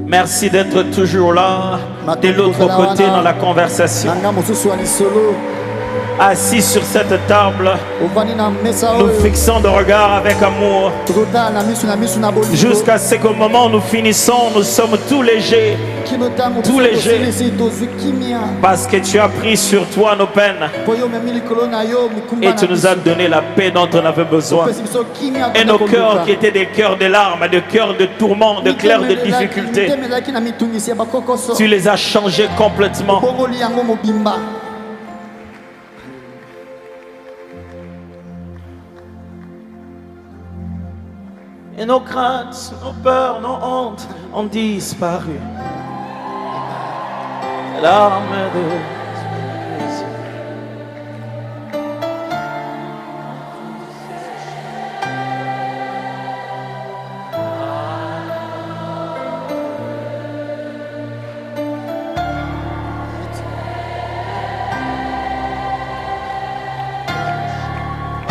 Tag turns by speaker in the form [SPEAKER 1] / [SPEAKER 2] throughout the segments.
[SPEAKER 1] Merci d'être toujours là, de l'autre côté dans la conversation. Assis sur cette table, nous fixons de regard avec amour. Jusqu'à ce qu'au moment où nous finissons, nous sommes tout légers. Tout léger. Parce que tu as pris sur toi nos peines. Et tu nous as donné la paix dont on avait besoin. Et nos cœurs qui étaient des cœurs de larmes, des cœurs de tourments, de cœurs de difficultés, tu les as changés complètement. Et nos craintes, nos peurs, nos hontes ont disparu. Larmes de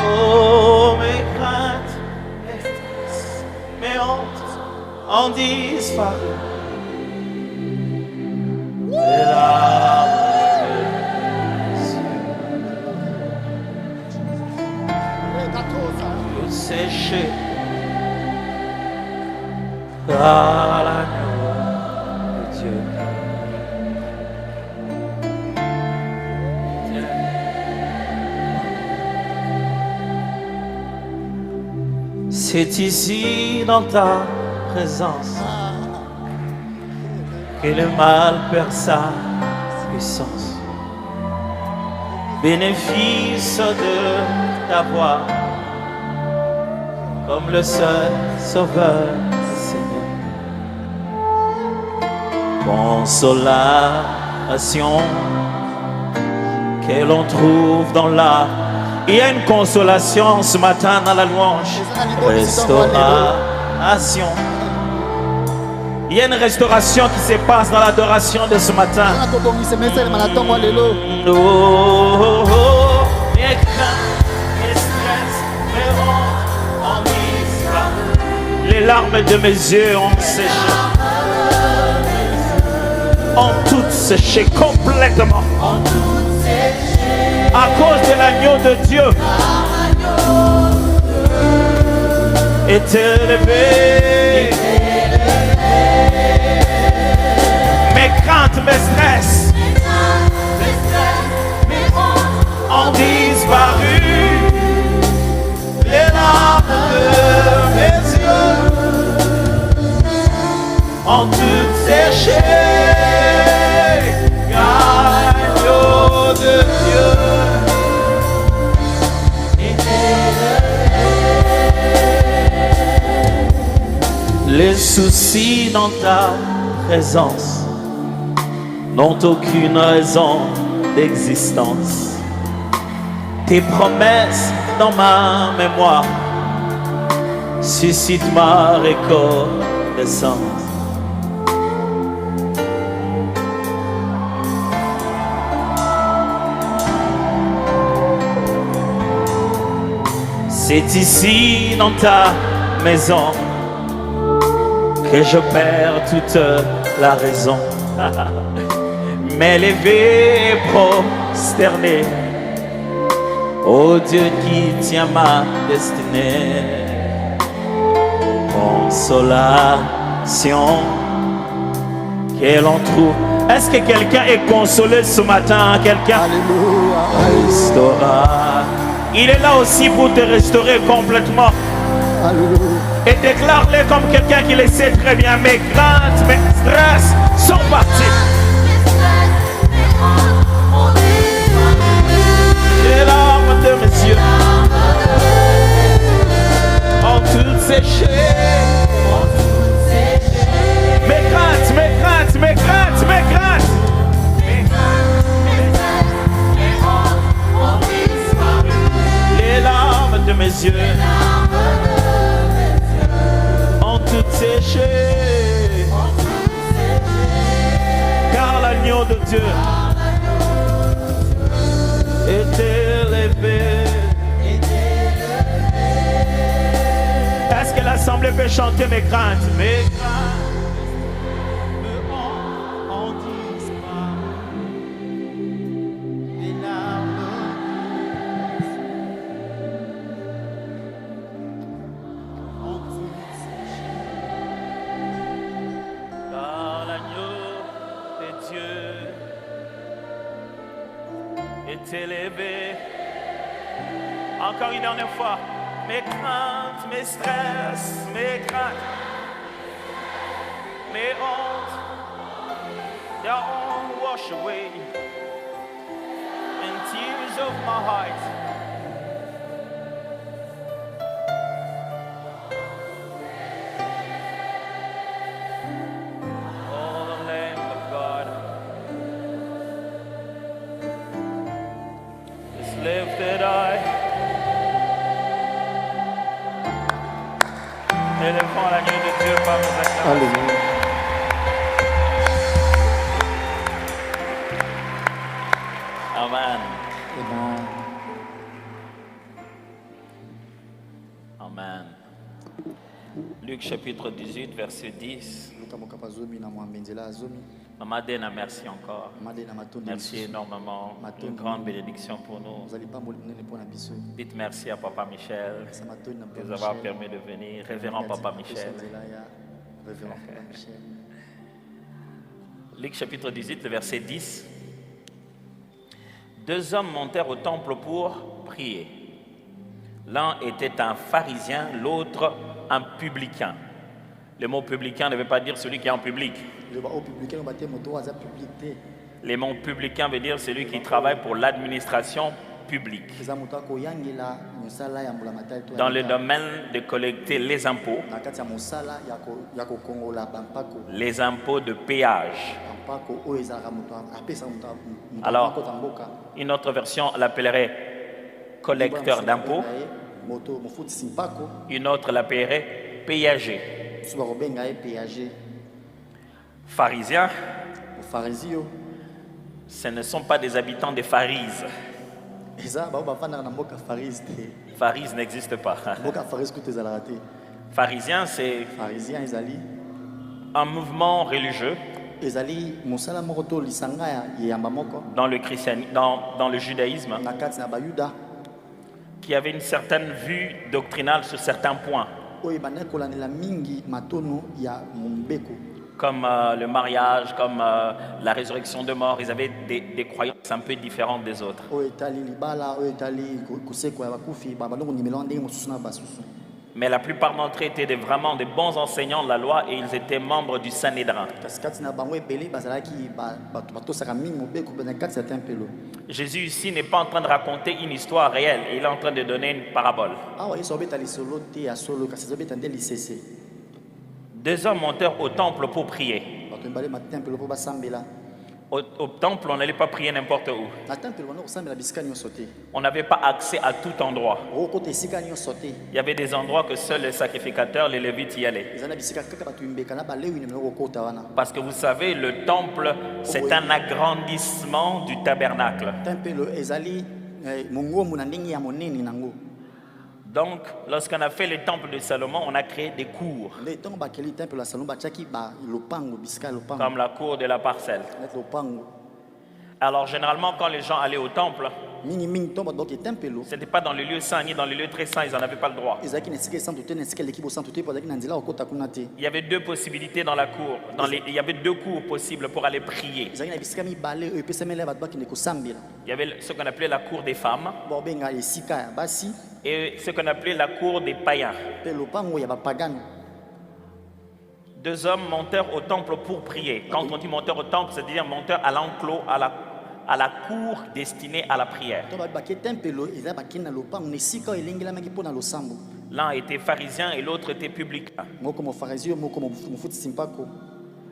[SPEAKER 1] oh, mes craintes, mes hontes ont disparu. Les larmes de séché par l'agneau de Dieu. C'est ici dans ta présence que le mal perd sa puissance. Bénéfice de t'avoir comme le seul sauveur, Seigneur. Consolation que l'on trouve dans la... Il y a une consolation ce matin dans la louange. Restauration. Il y a une restauration qui se passe dans l'adoration de ce matin. Mes craintes, mes stress, mes hontes ont disparu. Les larmes de mes yeux ont séché. Ont toutes séché complètement. À cause de l'agneau de Dieu. Est élevé. Mes craintes, mes stress ont disparu. Les larmes de mes yeux ont toutes séché. Agneau de Dieu. Les soucis dans ta présence n'ont aucune raison d'existence. Tes promesses dans ma mémoire suscitent ma reconnaissance. C'est ici dans ta maison que je perds toute la raison. M'élever et prosterner au Dieu qui tient ma destinée. Consolation que l'on trouve. Est-ce que quelqu'un est consolé ce matin? Quelqu'un?
[SPEAKER 2] Alléluia.
[SPEAKER 1] Restaura. Il est là aussi pour te restaurer complètement.
[SPEAKER 2] Alléluia.
[SPEAKER 1] Et déclare-les comme quelqu'un qui le sait très bien. Mes craintes, mes stress sont partis. Les larmes de mes yeux ont toutes séché. Mes craintes, mes craintes, mes craintes, mes craintes. Les larmes de mes yeux ont toutes séché. Car l'agneau de Dieu est élevé. Est-ce que l'assemblée peut chanter mes craintes? Mes craintes t'élever. Encore une dernière fois. Mes craintes, mes stress, mes craintes, mes hontes, they're all washed away in tears of my heart. Oh, the Lamb of God is lifted high. Élevons l'agneau de Dieu par nos acclamations.
[SPEAKER 2] Alléluia.
[SPEAKER 1] Amen.
[SPEAKER 2] Amen.
[SPEAKER 1] Amen. Luc chapitre 18, verset 10. Maman Dena, merci encore. Merci énormément. Une grande bénédiction pour nous. Dites merci à Papa Michel de nous avoir permis de venir. Révérend Papa Michel. Luc chapitre 18, le verset 10. Deux hommes montèrent au temple pour prier. L'un était un pharisien, l'autre un publicain. Le mot publicain ne veut pas dire celui qui est en public. Le mot publicain veut dire celui qui travaille pour l'administration publique. Dans le domaine de collecter les impôts de péage. Alors, une autre version l'appellerait collecteur d'impôts. Une autre l'appellerait péager. Pharisiens, ce ne sont pas des habitants de Pharise. Pharise n'existe pas. Pharisien, c'est un mouvement religieux dans le christianisme, dans le judaïsme, qui avait une certaine vue doctrinale sur certains points. Comme le mariage, comme la résurrection de mort, ils avaient des croyances un peu différentes des autres. Mais la plupart d'entre eux étaient vraiment de bons enseignants de la loi et ils étaient membres du Sanhédrin. Jésus ici n'est pas en train de raconter une histoire réelle, il est en train de donner une parabole. Deux hommes montèrent au temple pour prier. Au temple, on n'allait pas prier n'importe où. On n'avait pas accès à tout endroit. Il y avait des endroits que seuls les sacrificateurs, les Lévites y allaient. Parce que vous savez, le temple, c'est un agrandissement du tabernacle. Donc, lorsqu'on a fait le temple de Salomon, on a créé des cours. Comme la cour de la parcelle. Alors, généralement, quand les gens allaient au temple, ce n'était pas dans le lieu saint ni dans le lieu très saint, ils n'en avaient pas le droit. Il y avait deux possibilités dans la cour. Il y avait deux cours possibles pour aller prier. Il y avait ce qu'on appelait la cour des femmes et ce qu'on appelait la cour des païens. Deux hommes montèrent au temple pour prier. Quand on dit monteurs au temple, c'est-à-dire monteurs à l'enclos, à la cour destinée à la prière. L'un était pharisien et l'autre était publicain.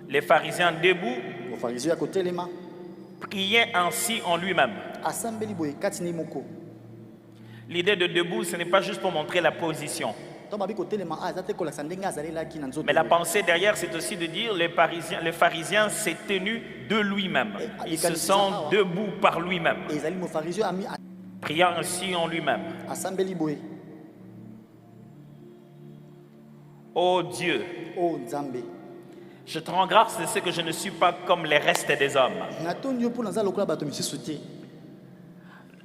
[SPEAKER 1] Les pharisiens debout priaient ainsi en lui-même. L'idée de debout, ce n'est pas juste pour montrer la position. Mais la pensée derrière, c'est aussi de dire le pharisien s'est tenu de lui-même. Ils se sont debout par lui-même. Priant ainsi en lui-même. Oh Dieu, je te rends grâce de ce que je ne suis pas comme les restes des hommes.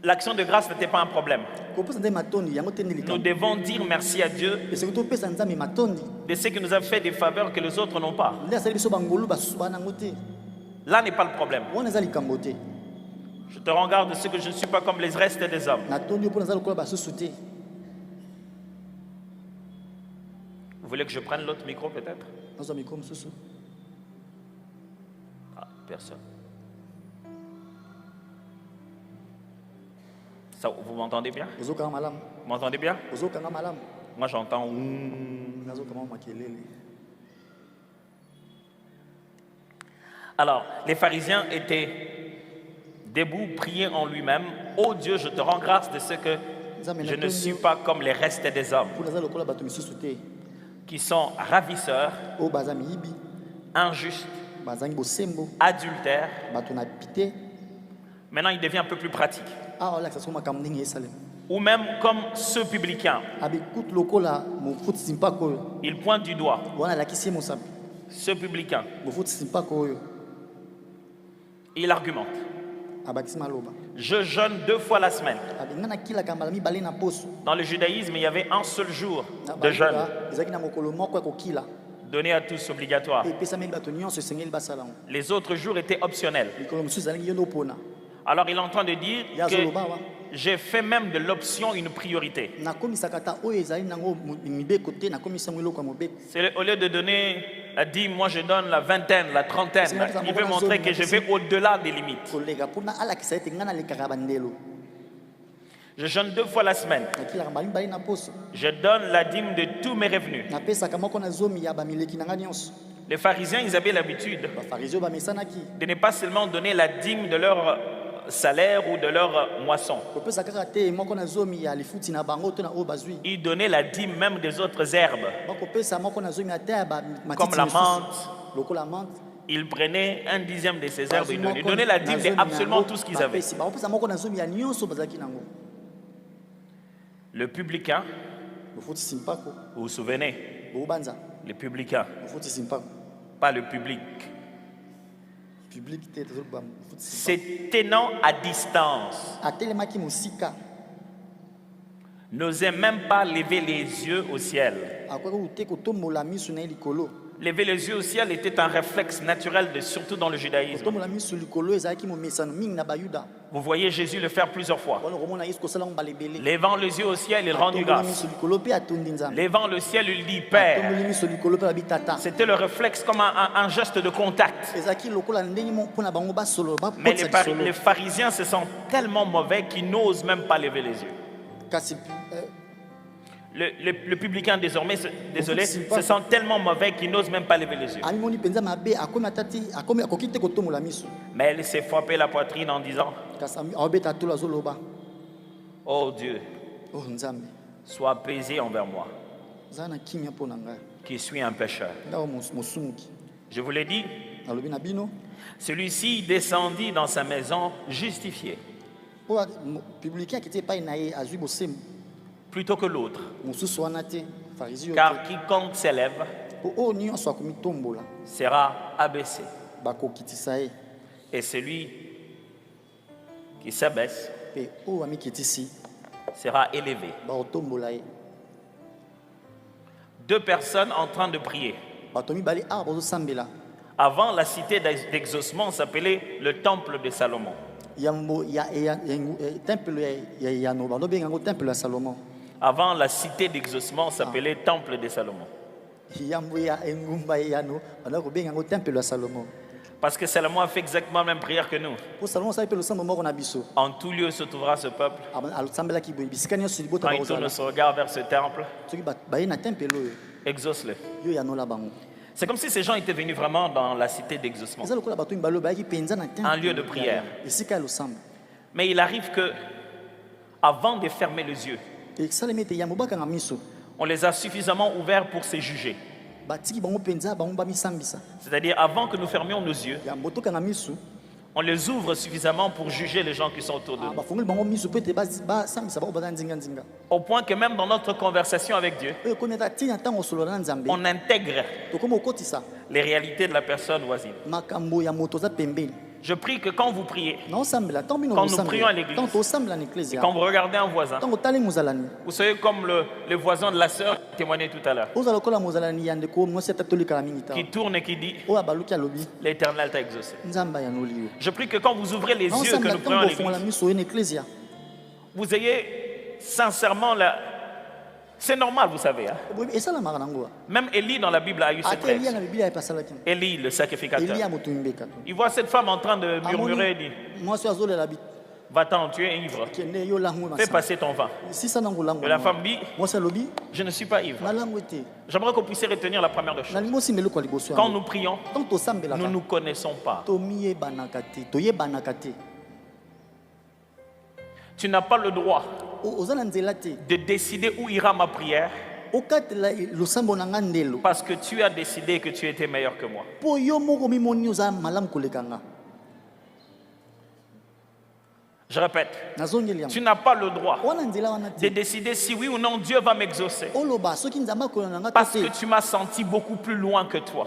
[SPEAKER 1] L'action de grâce n'était pas un problème. Nous devons dire merci à Dieu de ce qui nous a fait des faveurs que les autres n'ont pas. Là n'est pas le problème. Je te rends garde de ce que je ne suis pas comme les restes des hommes. Vous voulez que je prenne l'autre micro peut-être? Ah, personne. Ça, vous m'entendez bien? Vous m'entendez bien? Moi j'entends. Alors, les pharisiens étaient debout, priaient en lui-même. Oh Dieu, je te rends grâce de ce que je ne suis pas comme les restes des hommes, qui sont ravisseurs, injustes, adultères. Maintenant, il devient un peu plus pratique. Ou même comme ce publicain. Il pointe du doigt ce publicain. Il argumente. Je jeûne 2 fois la semaine. Dans le judaïsme, il y avait un seul jour de jeûne, donné à tous obligatoire. Les autres jours étaient optionnels. Alors il est en train de dire que j'ai fait même de l'option une priorité. C'est au lieu de donner la dîme, moi je donne la vingtaine, la trentaine. Il veut montrer que je vais au-delà des limites. Je jeûne 2 fois la semaine. Je donne la dîme de tous mes revenus. Les pharisiens, ils avaient l'habitude de ne pas seulement donner la dîme de leur salaire ou de leur moisson. Ils donnaient la dîme même des autres herbes, comme la menthe. Ils prenaient 1/10 de ces herbes et ils donnaient la dîme de absolument tout ce qu'ils avaient. Le publicain, vous vous souvenez? Le publicain, pas le public. Se tenant à distance, n'osait même pas lever les yeux au ciel. Lever les yeux au ciel était un réflexe naturel, surtout dans le judaïsme. Vous voyez Jésus le faire plusieurs fois. Levant les yeux au ciel, il rend grâce. Levant le ciel, il dit Père. C'était le réflexe comme un geste de contact. Mais les pharisiens se sentent tellement mauvais qu'ils n'osent même pas lever les yeux. Le publicain désormais, désolé, se sent tellement mauvais qu'il n'ose même pas lever les yeux. Mais il s'est frappé la poitrine en disant Oh Dieu, sois apaisé envers moi, qui suis un pécheur. Je vous l'ai dit, celui-ci descendit dans sa maison justifié plutôt que l'autre. Car quiconque s'élève sera abaissé. Et celui qui s'abaisse sera élevé. 2 personnes en train de prier. Avant, la cité d'exaucement s'appelait le temple de Salomon. Avant, la cité d'exaucement s'appelait temple de Salomon. Parce que Salomon a fait exactement la même prière que nous. En tout lieu se trouvera ce peuple. Quand il tourne son regard vers ce temple, exauce-le. C'est comme si ces gens étaient venus vraiment dans la cité d'exaucement, un lieu de prière. Mais il arrive que, avant de fermer les yeux, on les a suffisamment ouverts pour se juger. C'est-à-dire, avant que nous fermions nos yeux, on les ouvre suffisamment pour juger les gens qui sont autour de nous. Au point que même dans notre conversation avec Dieu, on intègre les réalités de la personne voisine. Je prie que quand vous priez,
[SPEAKER 2] quand
[SPEAKER 1] nous prions à l'église, et quand vous regardez un voisin, vous soyez comme le voisin de la sœur qui témoignait tout à l'heure, qui tourne et qui dit, l'Éternel t'a exaucé. Je prie que quand vous ouvrez les yeux, que nous prions à l'église, vous ayez sincèrement c'est normal, vous savez. Hein? Même Élie dans la Bible a eu cette réaction. Élie, le sacrificateur. Il voit cette femme en train de murmurer, il dit, va-t'en, tu es ivre. Fais passer ton vin. Et la femme dit, je ne suis pas ivre. J'aimerais que vous puissiez retenir la première chose. Quand nous prions, nous ne nous connaissons pas. Tu n'as pas le droit de décider où ira ma prière parce que tu as décidé que tu étais meilleur que moi. Je répète, tu n'as pas le droit de décider si oui ou non Dieu va m'exaucer parce que tu m'as senti beaucoup plus loin que toi.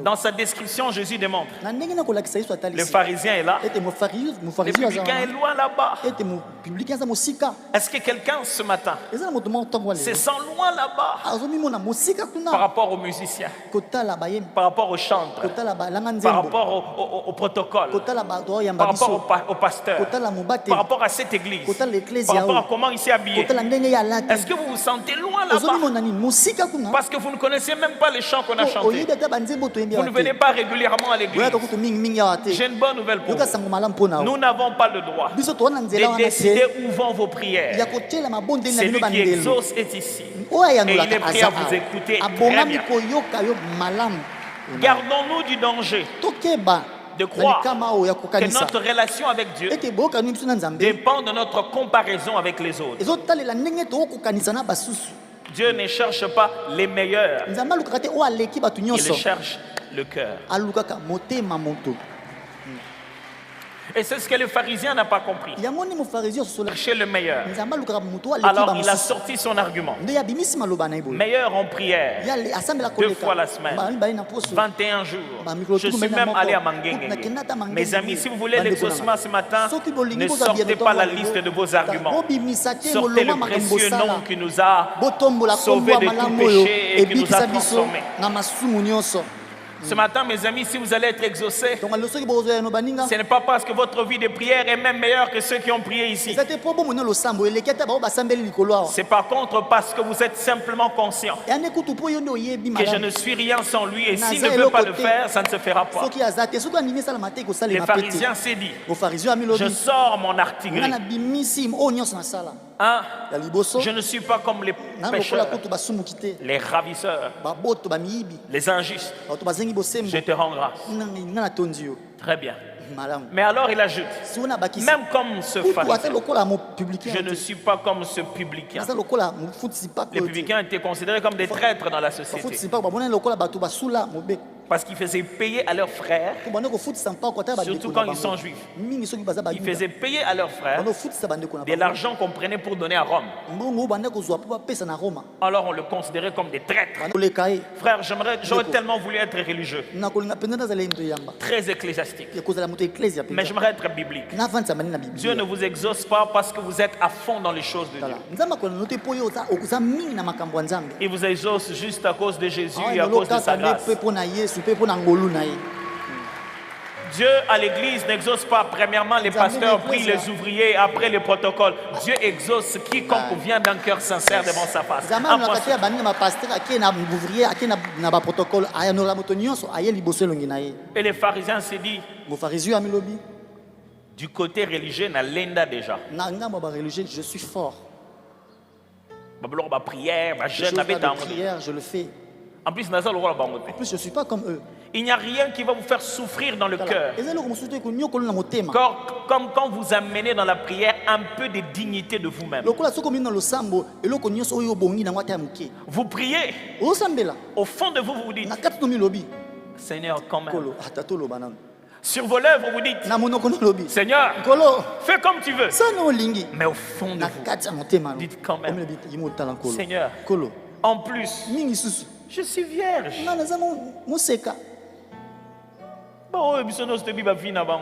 [SPEAKER 1] Dans sa description, Jésus demande, le pharisien est là, le publicain est loin là-bas. Est-ce que quelqu'un ce matin se sent loin là-bas par rapport aux musiciens, par rapport aux chantres, par rapport au protocole, par rapport au pasteur, par rapport à cette église, par rapport à comment il s'est habillé? Est-ce que vous vous sentez loin là-bas parce que vous ne connaissez même pas les chants qu'on a chantés? Vous ne venez pas régulièrement à l'église. J'ai une bonne nouvelle pour vous. Nous n'avons pas le droit de décider où vont vos prières. Celui qui exauce est ici. Et il est prêt à vous écouter très bien. Gardons-nous du danger de croire que notre relation avec Dieu dépend de notre comparaison avec les autres. Dieu ne cherche pas les meilleurs, il cherche le cœur. Et c'est ce que le pharisien n'a pas compris. Chercher le meilleur. Alors il a sorti son argument. Meilleur en prière, 2 fois la semaine, 21 jours. Je suis même allé à Mangenge. Mes amis, si vous voulez l'exaucement ce matin, ne sortez pas la liste de vos arguments. Sortez le précieux nom qui nous a sauvés de tout péché et qui nous a transformés. Ce matin, mes amis, si vous allez être exaucés, ce n'est pas parce que votre vie de prière est même meilleure que ceux qui ont prié ici. C'est par contre parce que vous êtes simplement conscient que je ne suis rien sans lui et s'il ne veut pas le faire, ça ne se fera pas. Les pharisiens s'est dit, je sors mon artillerie. Je ne suis pas comme les pécheurs, les ravisseurs, les injustes. Je te rends grâce. Très bien. Mais alors il ajoute, même comme ce pharisien, je ne suis pas comme ce publicain. Les publicains étaient considérés comme des traîtres dans la société parce qu'ils faisaient payer à leurs frères, surtout quand ils sont juifs. Ils faisaient payer à leurs frères de l'argent qu'on prenait pour donner à Rome. Alors on le considérait comme des traîtres. Frère, j'aurais tellement voulu être religieux, très ecclésiastique, mais j'aimerais être biblique. Dieu ne vous exauce pas parce que vous êtes à fond dans les choses de Dieu. Il vous exauce juste à cause de Jésus et à cause de sa grâce. Dieu à l'église n'exauce pas premièrement les pasteurs, puis les ouvriers, après le protocole. Dieu exauce quiconque vient d'un cœur sincère devant sa face. Et les pharisiens se disent, du côté religieux, n'alenda déjà.
[SPEAKER 2] Je suis fort.
[SPEAKER 1] Prière,
[SPEAKER 2] je le fais.
[SPEAKER 1] En plus,
[SPEAKER 2] je ne suis pas comme eux.
[SPEAKER 1] Il n'y a rien qui va vous faire souffrir dans le cœur. Comme quand vous amenez dans la prière un peu de dignité de vous-même. Vous priez. Au fond de vous, vous dites, Seigneur, quand même. Sur vos lèvres, vous dites, Seigneur, fais comme tu veux. Mais au fond de vous, dites quand même, Seigneur, en plus, je suis vierge.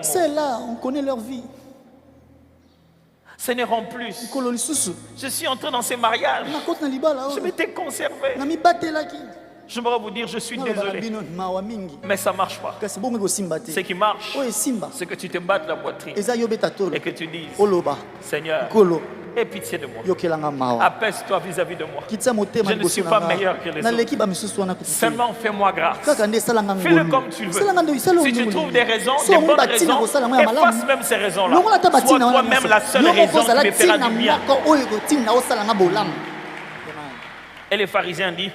[SPEAKER 2] C'est là, on connaît leur vie.
[SPEAKER 1] Ce n'est en plus. Je suis entré dans ces mariages. Je m'étais conservé. J'aimerais vous dire, je suis désolé. Mais ça ne marche pas. Ce qui marche, c'est que tu te battes la poitrine et que tu dises, Seigneur, aie pitié de moi. Apaise-toi vis-à-vis de moi. Je ne suis pas meilleur que les autres. Seulement fais-moi grâce. Fais-le comme tu veux. Si tu trouves des raisons, des bonnes raisons, efface même ces raisons-là. Sois toi-même la seule raison qui me fera du bien. Et les pharisiens disent,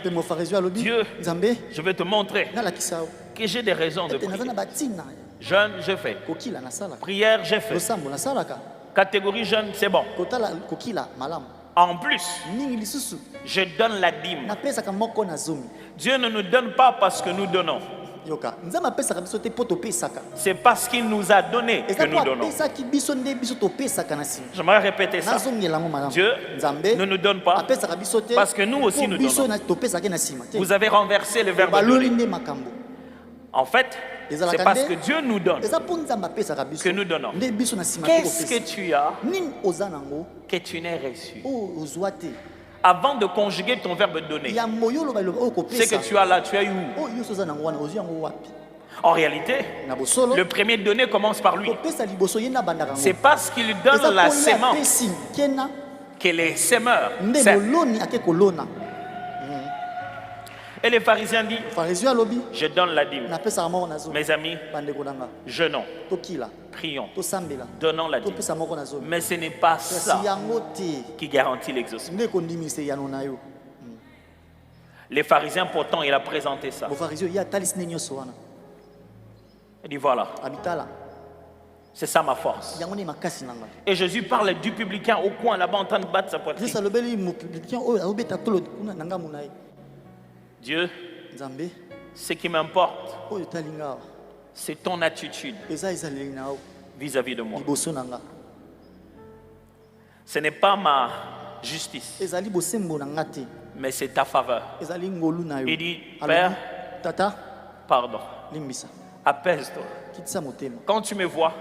[SPEAKER 1] Dieu, je vais te montrer que j'ai des raisons de prier. Jeûne, je fais. Prière, je fais. Catégorie jeûne, c'est bon. En plus, je donne la dîme. Dieu ne nous donne pas parce que nous donnons. C'est parce qu'il nous a donné que nous donnons. J'aimerais répéter ça. Dieu ne nous donne pas parce que nous aussi nous donnons. Vous avez renversé le verbe donner. En fait, c'est parce que Dieu nous donne que nous donnons. Qu'est-ce que tu as que tu n'aies reçu? Avant de conjuguer ton verbe donner, c'est que tu as là, tu as eu où? En réalité, le premier donné commence par lui. C'est parce qu'il donne la sémence que les semeurs sèment. Et les pharisiens disent, je donne la dîme. Mes amis, jeûnons, prions, donnons la dîme. Mais ce n'est pas ça qui garantit l'exaucement. Les pharisiens, pourtant, il a présenté ça. Il dit voilà, c'est ça ma force. Et Jésus parle du publicain au coin là-bas en train de battre sa poitrine. Dieu, ce qui m'importe, c'est ton attitude vis-à-vis de moi. Ce n'est pas ma justice, mais c'est ta faveur. Il dit, Père, pardon, apaise-toi. Quand tu me vois,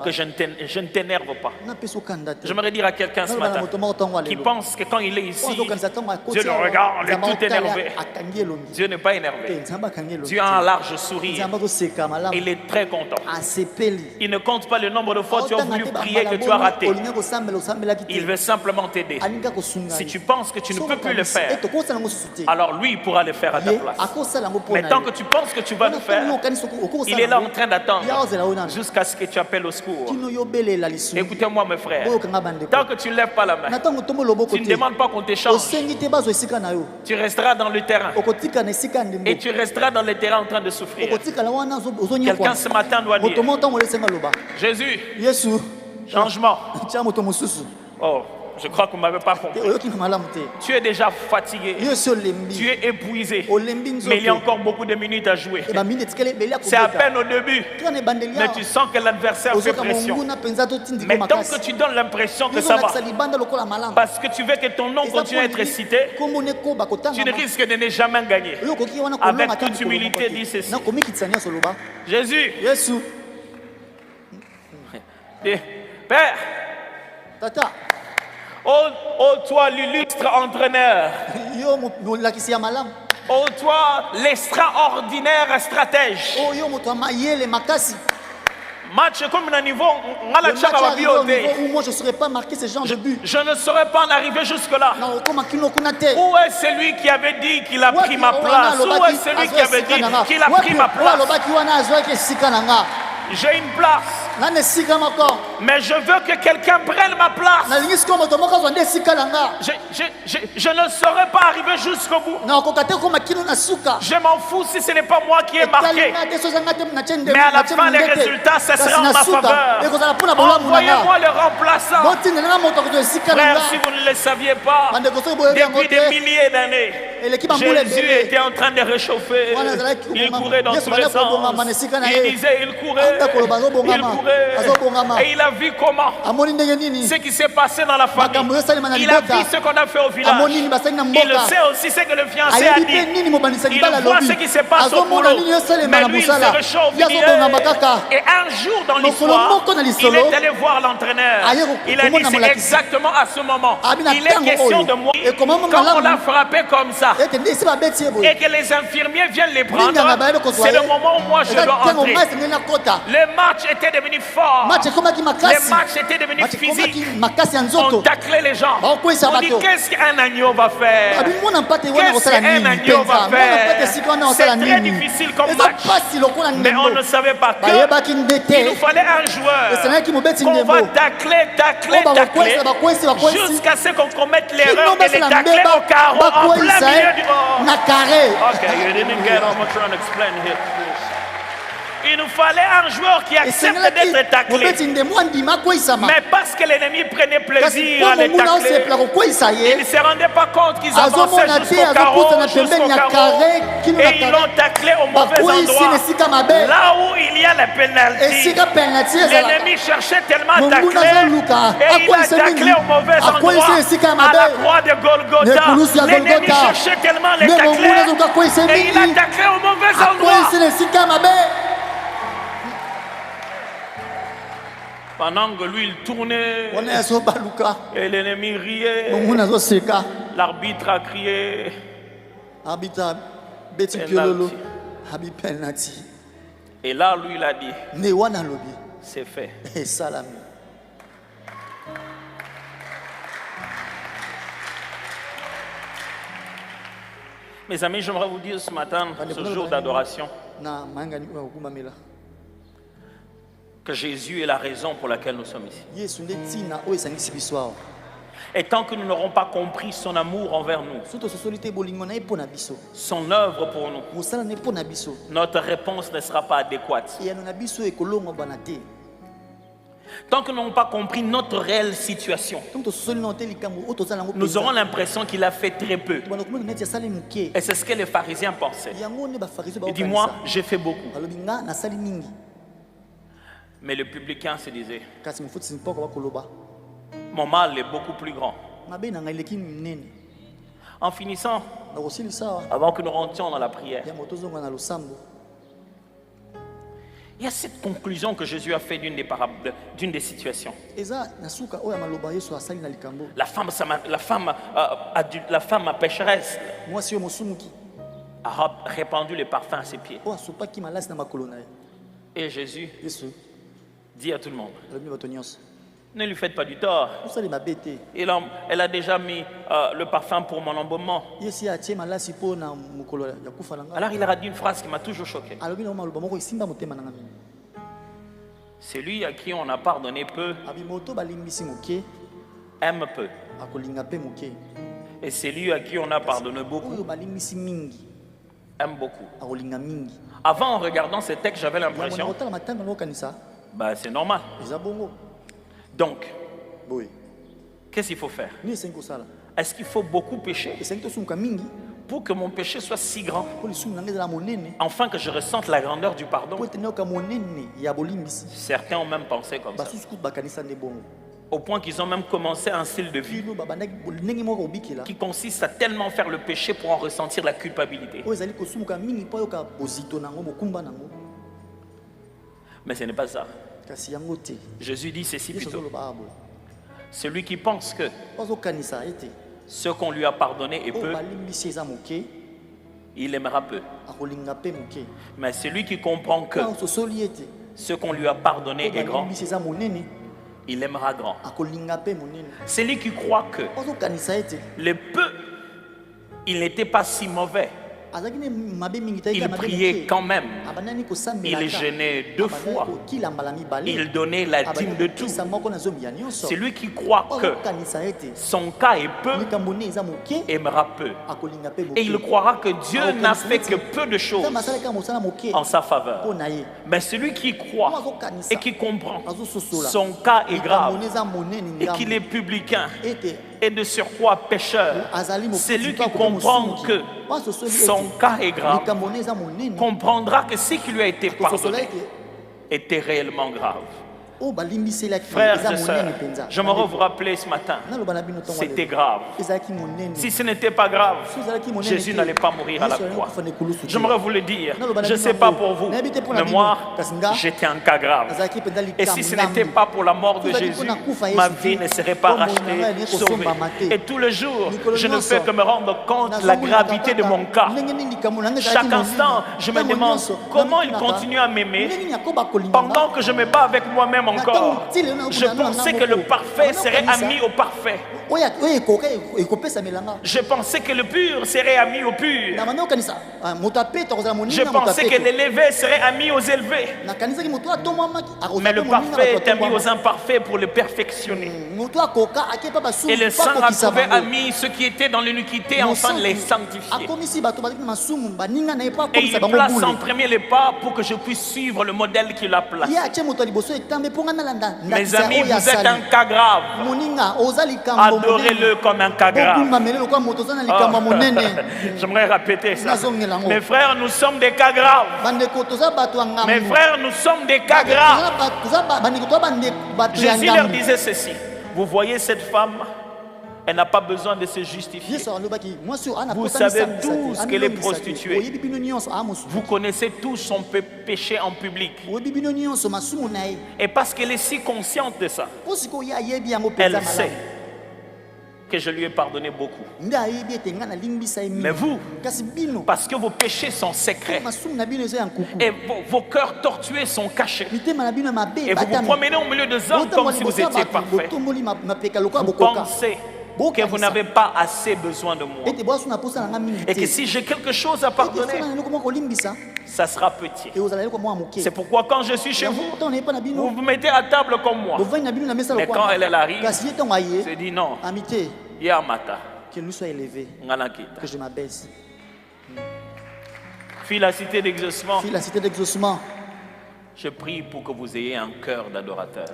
[SPEAKER 1] que je ne t'énerve pas. J'aimerais dire à quelqu'un ce matin qui pense que quand il est ici, Dieu le regarde, il est tout énervé. Dieu n'est pas énervé. Dieu a un large sourire. Il est très content. Il ne compte pas le nombre de fois que tu as voulu prier que tu as raté. Il veut simplement t'aider. Si tu penses que tu ne peux plus le faire, alors lui il pourra le faire à ta place. Mais tant que tu penses que tu vas le faire, il est là en train d'attendre jusqu'à ce que tu appelles au secours. Écoutez-moi mes frères, tant que tu ne lèves pas la main, tu ne demandes pas qu'on t'échange, tu resteras dans le terrain et tu resteras dans le terrain en train de souffrir. Quelqu'un ce matin doit dire, Jésus, changement. Oh, je crois que vous ne m'avez pas compris. Tu es déjà fatigué. Tu es épuisé. Mais il y a encore beaucoup de minutes à jouer. C'est à peine au début. Mais tu sens que l'adversaire fait pression. Mais tant que tu donnes l'impression que ça va, parce que tu veux que ton nom continue à être cité, tu ne risques de ne jamais gagner. Avec toute humilité, dis ceci. Jésus, Père, oh toi l'illustre entraîneur. Oh toi l'extraordinaire stratège. Match comme un niveau,
[SPEAKER 2] moi je ne serais pas marqué ce genre de but.
[SPEAKER 1] Je ne serais pas en arriver jusque-là. Où est celui qui avait dit qu'il a pris ma place? Où est celui qui avait dit qu'il a pris ma place? J'ai une place, mais je veux que quelqu'un prenne ma place. Je ne saurais pas arriver jusqu'au bout. Je m'en fous si ce n'est pas moi qui ai marqué. Mais à la fin, les résultats, ce sera en ma faveur. Envoyez-moi le remplaçant. Frère, si vous ne le saviez pas, depuis des milliers d'années, Jésus était en train de réchauffer. Il courait dans tous les sens. Il disait, il courait. mourait. Et il a vu comment ce qui s'est passé dans la famille. Il a vu ce qu'on a fait au village. Il sait aussi ce que le fiancé a dit. Il voit ce qui se passe au boulot. Mais lui, il se réchauffe. Et un jour dans l'histoire, il est allé voir l'entraîneur. Il a dit, c'est exactement à ce moment. Il est question de moi. Comme on l'a frappé comme ça, et que les infirmiers viennent les prendre, c'est le moment où moi je dois entrer. Le match était devenu fort. Le match était devenu physique. On taclait les gens. On dit, qu'est-ce qu'un agneau va faire? Qu'est-ce qu'un agneau va faire? C'est très difficile comme match. Mais on ne savait pas qu'il nous fallait un joueur qu'on va tacler jusqu'à ce qu'on commette l'erreur de les tacler au carreau en plein milieu du Ok, you didn't get what I'm trying to explain here. Il nous fallait un joueur qui accepte d'être taclé. Mais parce que l'ennemi prenait plaisir à les tacler, il ne se rendait pas compte qu'ils avançaient jusqu'au carreau. Et ils l'ont taclé au mauvais endroit. Là où il y a la pénalité, l'ennemi cherchait tellement à tacler. Et il a taclé au mauvais endroit. À la croix de Golgotha, l'ennemi cherchait tellement à les tacler. Et il a taclé au mauvais endroit. Pendant que lui il tournait et l'ennemi riait, l'arbitre a crié penalty. Et là lui il a dit c'est fait. Mes amis, j'aimerais vous dire ce matin, ce jour d'adoration, que Jésus est la raison pour laquelle nous sommes ici. Et tant que nous n'aurons pas compris son amour envers nous, son œuvre pour nous, notre réponse ne sera pas adéquate. Tant que nous n'aurons pas compris notre réelle situation, nous aurons l'impression qu'il a fait très peu. Et c'est ce que les pharisiens pensaient. Ils disent, moi, j'ai fait beaucoup. Mais le publicain se disait, mon mal est beaucoup plus grand. En finissant, avant que nous rentrions dans la prière, il y a cette conclusion que Jésus a fait d'une des situations. La femme pécheresse a répandu le parfum à ses pieds. Et Jésus dit à tout le monde, ne lui faites pas du tort. Elle a déjà mis le parfum pour mon embaumement. Alors il leur a dit une phrase qui m'a toujours choqué. Celui à qui on a pardonné peu aime peu. Et celui à qui on a pardonné beaucoup aime beaucoup. Avant, en regardant ce texte, j'avais l'impression, bah, c'est normal. Donc, qu'est-ce qu'il faut faire? Est-ce qu'il faut beaucoup pécher pour que mon péché soit si grand, enfin que je ressente la grandeur du pardon? Certains ont même pensé comme ça, au point qu'ils ont même commencé un style de vie qui consiste à tellement faire le péché pour en ressentir la culpabilité. Mais ce n'est pas ça. Jésus dit ceci plutôt. Celui qui pense que ce qu'on lui a pardonné est peu, il aimera peu. Mais celui qui comprend que ce qu'on lui a pardonné est grand, il aimera grand. Celui qui croit que le peu, il n'était pas si mauvais, il priait quand même, il jeûnait 2 fois, il donnait la dîme de tout. C'est lui qui croit que son cas est peu, aimera peu. Et il croira que Dieu n'a fait que peu de choses en sa faveur. Mais celui qui croit et qui comprend son cas est grave et qu'il est publicain et de surcroît pécheur, c'est lui qui comprend que son cas est grave, comprendra que ce qui lui a été pardonné était réellement grave. Frères et sœurs, j'aimerais vous rappeler ce matin, c'était grave. Si ce n'était pas grave, Jésus n'allait pas mourir à la croix. J'aimerais vous le dire, je ne sais pas pour vous, mais moi, j'étais un cas grave. Et si ce n'était pas pour la mort de Jésus, ma vie ne serait pas rachetée, sauvée. Et tous les jours, je ne fais que me rendre compte de la gravité de mon cas. Chaque instant, je me demande comment il continue à m'aimer pendant que je me bats avec moi-même encore. Je pensais que le parfait serait ami au parfait. Je pensais que le pur serait ami au pur. Je pensais que l'élevé serait ami aux élevés. Mais le parfait est ami aux imparfaits pour le perfectionner. Et le sang a trouvé ami ceux qui étaient dans l'iniquité afin de les sanctifier. Et il place en premier les pas pour que je puisse suivre le modèle qu'il a placé. Mes amis, vous êtes un cas grave. Adorez-le comme un cas grave. J'aimerais répéter ça. Mes frères, nous sommes des cas graves. Mes frères, nous sommes des cas graves. Jésus leur disait ceci. Vous voyez cette femme? Elle n'a pas besoin de se justifier. Vous savez tous qu'elle est prostituée. Vous connaissez tous son péché en public. Et parce qu'elle est si consciente de ça, elle sait que je lui ai pardonné beaucoup. Mais vous, parce que vos péchés sont secrets et vos cœurs tortués sont cachés, et vous vous promenez au milieu des hommes comme si vous étiez parfait, vous pensez que vous n'avez pas assez besoin de moi et que si j'ai quelque chose à pardonner, ça sera petit. C'est pourquoi quand je suis chez vous, vous vous mettez à table comme moi. Mais quand elle arrive, je dis non, Yamata,
[SPEAKER 2] que lui soit élevé, que je m'abaisse.
[SPEAKER 1] Fille la cité d'exaucement, je prie pour que vous ayez un cœur d'adorateur.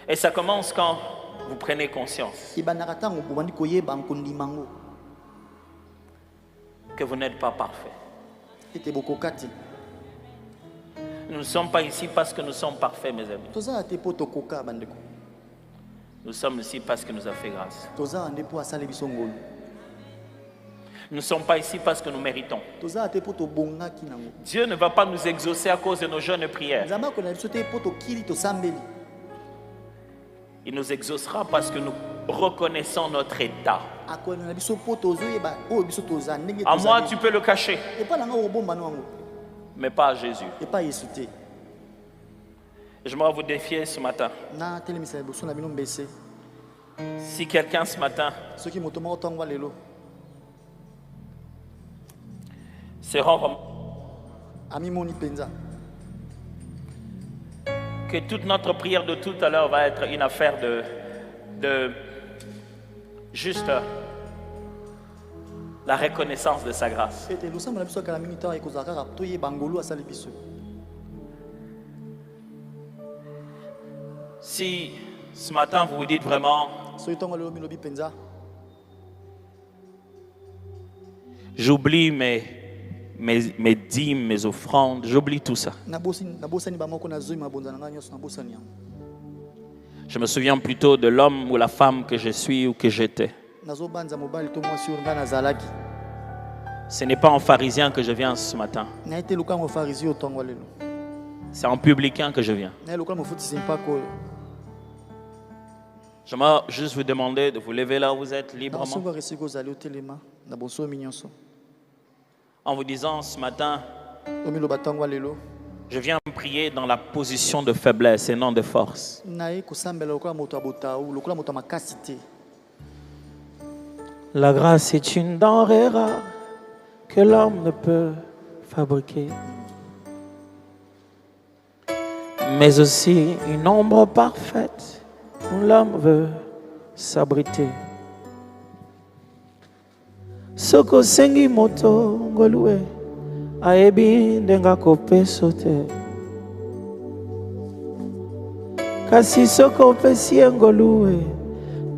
[SPEAKER 1] Et ça commence quand vous prenez conscience que vous n'êtes pas parfait. Nous ne sommes pas ici parce que nous sommes parfaits, mes amis. Nous sommes ici parce que nous a fait grâce. Nous ne sommes pas ici parce que nous méritons. Dieu ne va pas nous exaucer à cause de nos jeûnes prières. Il nous exaucera parce que nous reconnaissons notre état. À moi, tu peux le cacher, mais pas à Jésus. J'aimerais vous défier ce matin. Si quelqu'un ce matin se rend que toute notre prière de tout à l'heure va être une affaire de juste la reconnaissance de sa grâce. Si ce matin vous vous dites vraiment, j'oublie mes dîmes, mes offrandes, j'oublie tout ça. Je me souviens plutôt de l'homme ou la femme que je suis ou que j'étais. Ce n'est pas en pharisien que je viens ce matin. C'est en publicain que je viens. J'aimerais juste vous demander de vous lever là où vous êtes librement. En vous disant ce matin, je viens prier dans la position de faiblesse et non de force. La grâce est une denrée rare que l'homme ne peut fabriquer, mais aussi une ombre parfaite où l'homme veut s'abriter. Soko sengi moto ngolue aebi ndenga kopeso te kasi soko pesi ngolue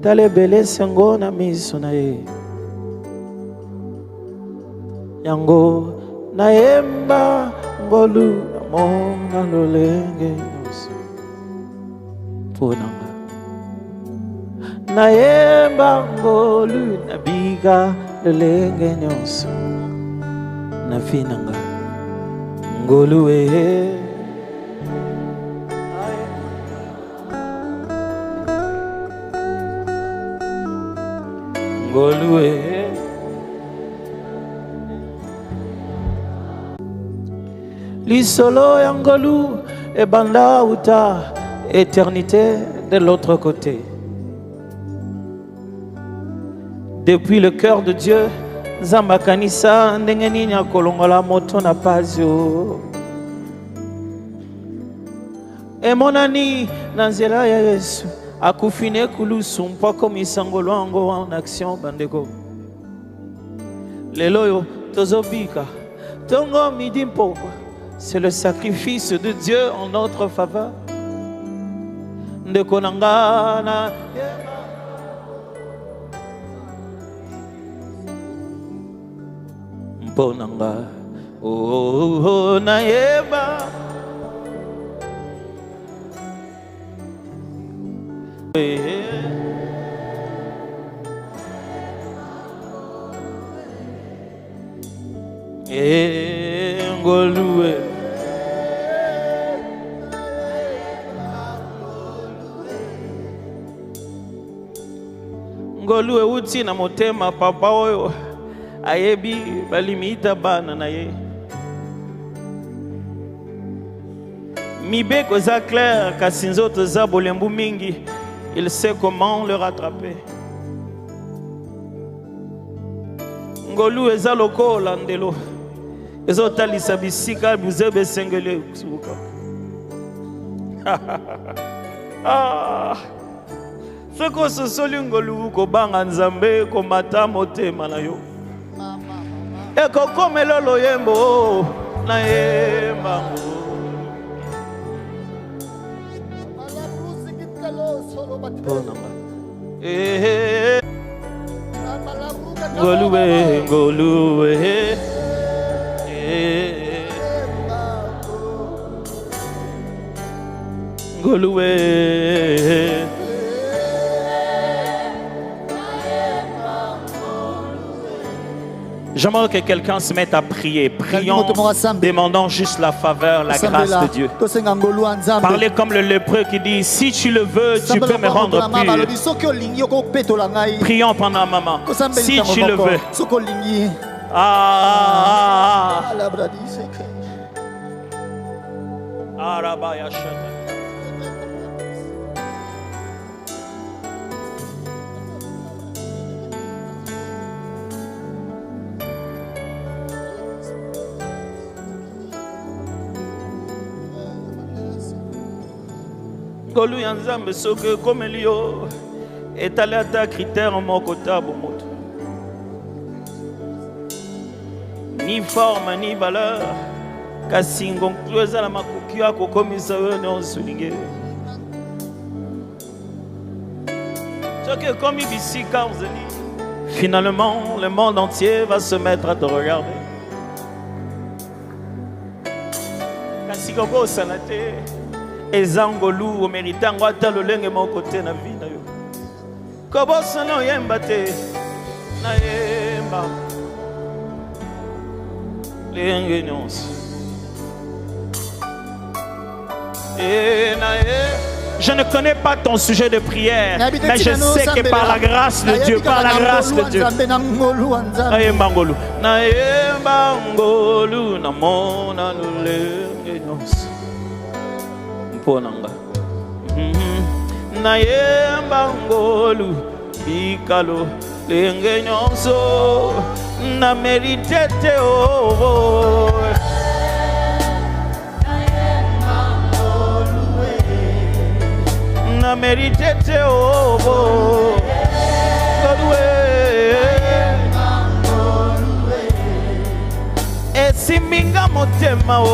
[SPEAKER 1] talebele sengo na miso na ye yango naemba ngolu mona lolenge nyonso ponanga nayemba ngolu nabiga lolenge nyonso na finanga ngolu ngolu Lisolo yangolu et banda uta éternité de l'autre côté. Depuis le cœur de Dieu, Zamba kanisa ndengeni nya kolongola moto na pazio. Et mon ani nanzela ya Yesu akufine kulusu mpoko misangolo ango en action bandeko. Leloyo tozobika tongo midi mpoko. C'est le sacrifice de Dieu en notre faveur. Ndekonangana Mponanga oh naeba ngolue ngolue uti na motema papa oyo ayebi balimita bana na ye mibeko za clair kasi nzoto za bolembu mingi il sait comment le rattraper ngolue eza lokola ndelo ezotalisa bisika buzebe sengele suka soko sosoli ngolu kobanga nzambe komata motema na yo ekokomela loyembo na yemba ngoluwe ngoluwe ngoluwe J'aimerais que quelqu'un se mette à prier. Prions, demandant juste la faveur, la grâce de Dieu. Parlez comme le lépreux qui dit, si tu le veux, tu peux me rendre pur. Prions pendant un moment. Si tu le veux. Ngolu ya Nzambe soki komeli yo etali ata critère moko tabo moto ni forme ni valeur kasi ngolu ezala makoki ya kokomisa yo nyonso lingi soki komi bisika ozali finalement le monde entier va se mettre à te regarder kasi kokosana te ezangolu omeritango ata lolenge moko te na vie na yo kobosana oyemba te na yemba lenge nyonso Je ne connais pas ton sujet de prière, mais je sais que par la grâce de Dieu, par la grâce de Dieu, Ponanga nayemba ngolu ikalo lenge nyonso na meritete o na meritete o esiminga motema o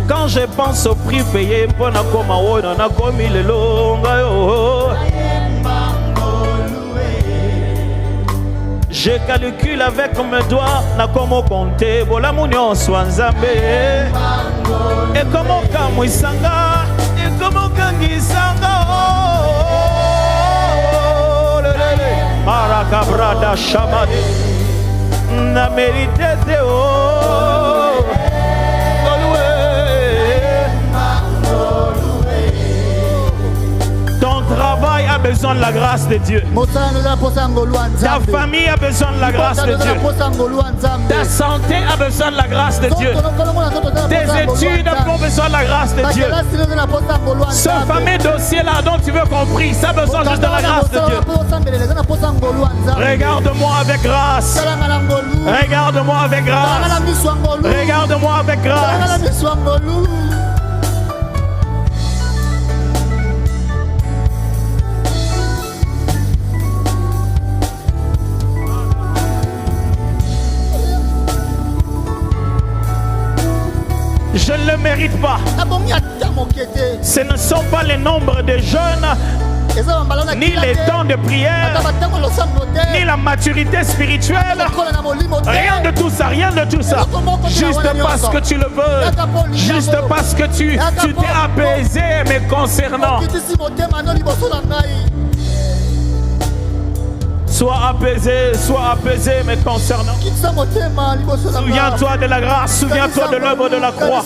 [SPEAKER 1] Quand je pense au prix payé pour na koma o na komi le longa yo Je calcule avec mes doigts, na comment compter, bola mounion swanzambe. Et comment kamwisanga, et comment kangisanga. Marakabrada shamade, na mérité de oh. Ton travail a besoin de la grâce de Dieu. Ta famille a besoin de la grâce de Dieu. Ta santé a besoin de la grâce de Dieu. Tes études ont besoin de la grâce de Dieu. Ce fameux dossier-là dont tu veux compris, ça a besoin juste de la grâce de Dieu. Regarde-moi avec grâce. Regarde-moi avec grâce. Regarde-moi avec grâce. Je ne le mérite pas. Ce ne sont pas les nombres de jeunes, ni les temps de prière, ni la maturité spirituelle. Rien de tout ça, rien de tout ça. Juste parce que tu le veux. Juste parce que tu t'es apaisé me concernant. Sois apaisé me concernant. Souviens-toi de la grâce, souviens-toi de l'œuvre de la croix.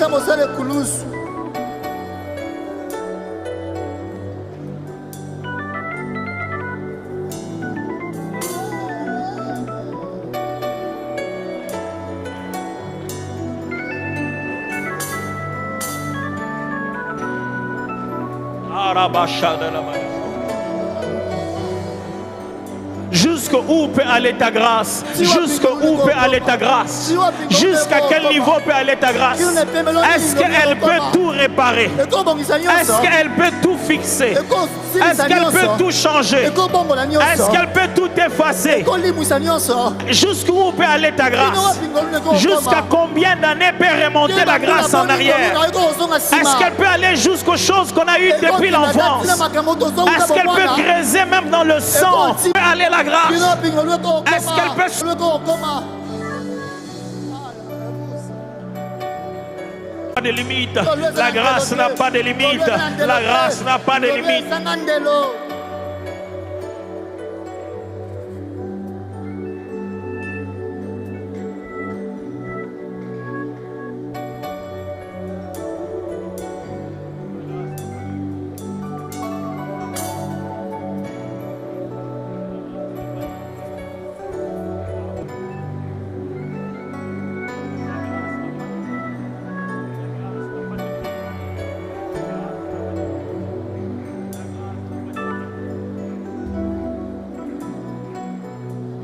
[SPEAKER 1] Jusqu'où peut aller ta grâce? Jusqu'où peut aller ta grâce? Jusqu'à quel niveau peut aller ta grâce? Est-ce qu'elle peut tout réparer? Est-ce qu'elle peut tout fixer? Est-ce qu'elle peut tout changer? Est-ce qu'elle peut tout effacer? Jusqu'où peut aller ta grâce? Jusqu'à combien d'années peut remonter la grâce en arrière? Est-ce qu'elle peut aller jusqu'aux choses qu'on a eues depuis l'enfance? Est-ce qu'elle peut creuser même dans le sang? Peut aller la grâce? Est-ce qu'elle peut... Pas de limite. La grâce n'a pas de limite. La grâce n'a pas de limite.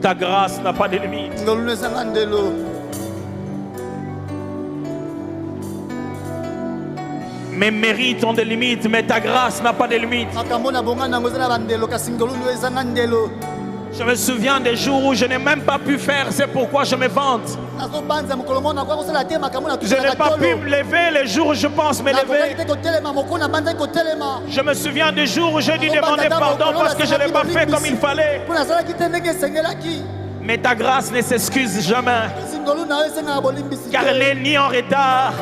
[SPEAKER 1] Ta grâce n'a pas de limite. Mes mérites ont des limites, mais ta grâce n'a pas de limites. Je me souviens des jours où je n'ai même pas pu faire, c'est pourquoi je me vante. Je n'ai pas pu me lever les jours où je pense me lever. Je me souviens des jours où j'ai dû demander pardon parce que je n'ai pas fait comme il fallait. Mais ta grâce ne s'excuse jamais. Car elle n'est ni en retard,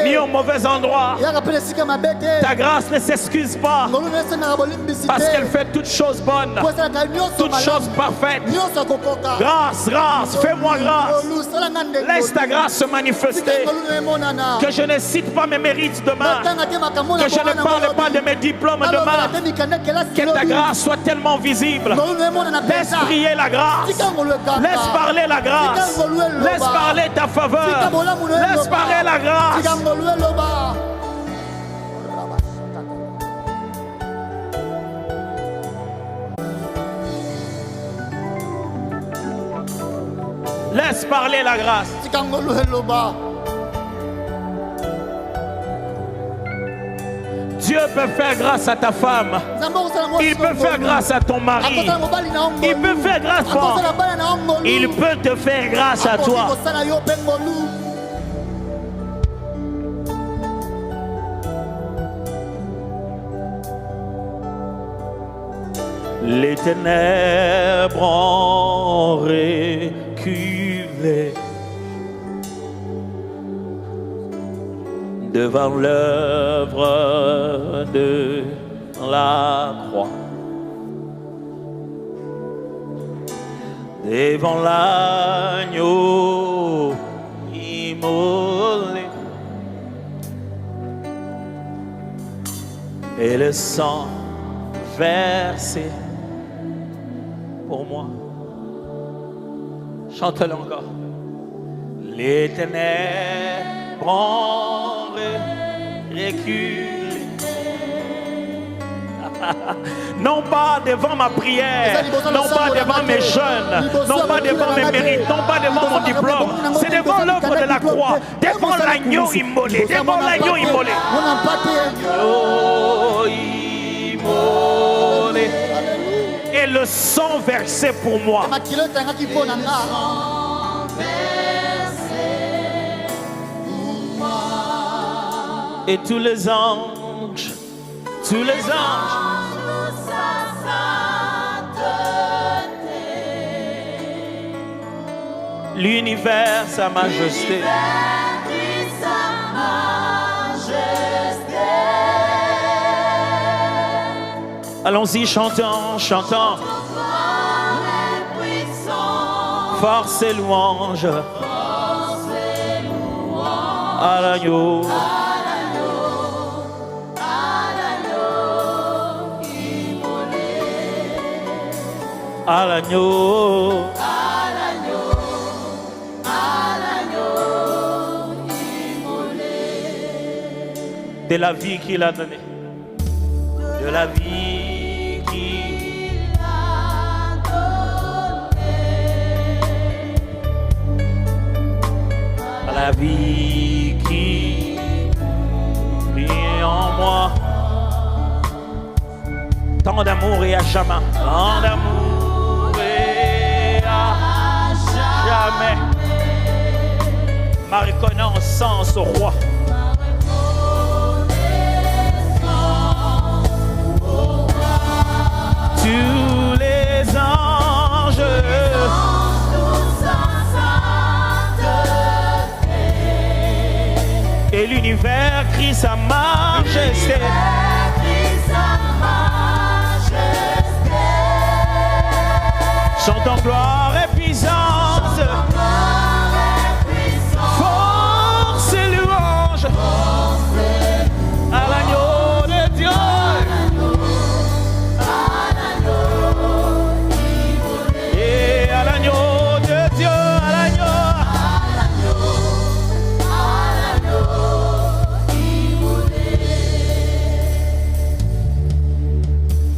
[SPEAKER 1] ni au mauvais endroit. Ta grâce ne s'excuse pas. Parce qu'elle fait toutes choses bonnes, toutes choses parfaites. Grâce, grâce, fais-moi grâce. Laisse ta grâce se manifester. Que je ne cite pas mes mérites demain. Que je ne parle pas de mes diplômes demain. Que ta grâce soit tellement visible. Laisse briller la grâce. Laisse parler la grâce. Laisse parler ta faveur. Laisse parler la grâce. Laisse parler la grâce. Dieu peut faire grâce à ta femme. Il peut faire grâce à ton mari. Il peut faire grâce à toi. Il peut te faire grâce à toi. Les ténèbres ont reculé devant l'œuvre de la croix, devant l'agneau immolé, et le sang versé pour moi. Chante-le encore. Les ténèbres ont reculé. Non pas devant ma prière, non pas devant mes jeûnes, non pas devant mes mérites, non pas devant mon diplôme. C'est devant l'œuvre de la croix, devant l'agneau immolé, devant l'agneau immolé. Et le sang versé pour moi. Et tous les anges, l'univers, sa majesté. Allons-y, chantons, chantons. Force et louange à l'agneau. À l'agneau. De la vie qu'il a donnée. De la vie qu'il a donnée. À la vie qui vit en moi. Tant d'amour et à jamais. Tant d'amour et à jamais. Ma reconnaissance au roi. Tous les anges, et l'univers crie sa majesté. Chantons gloire et puissance.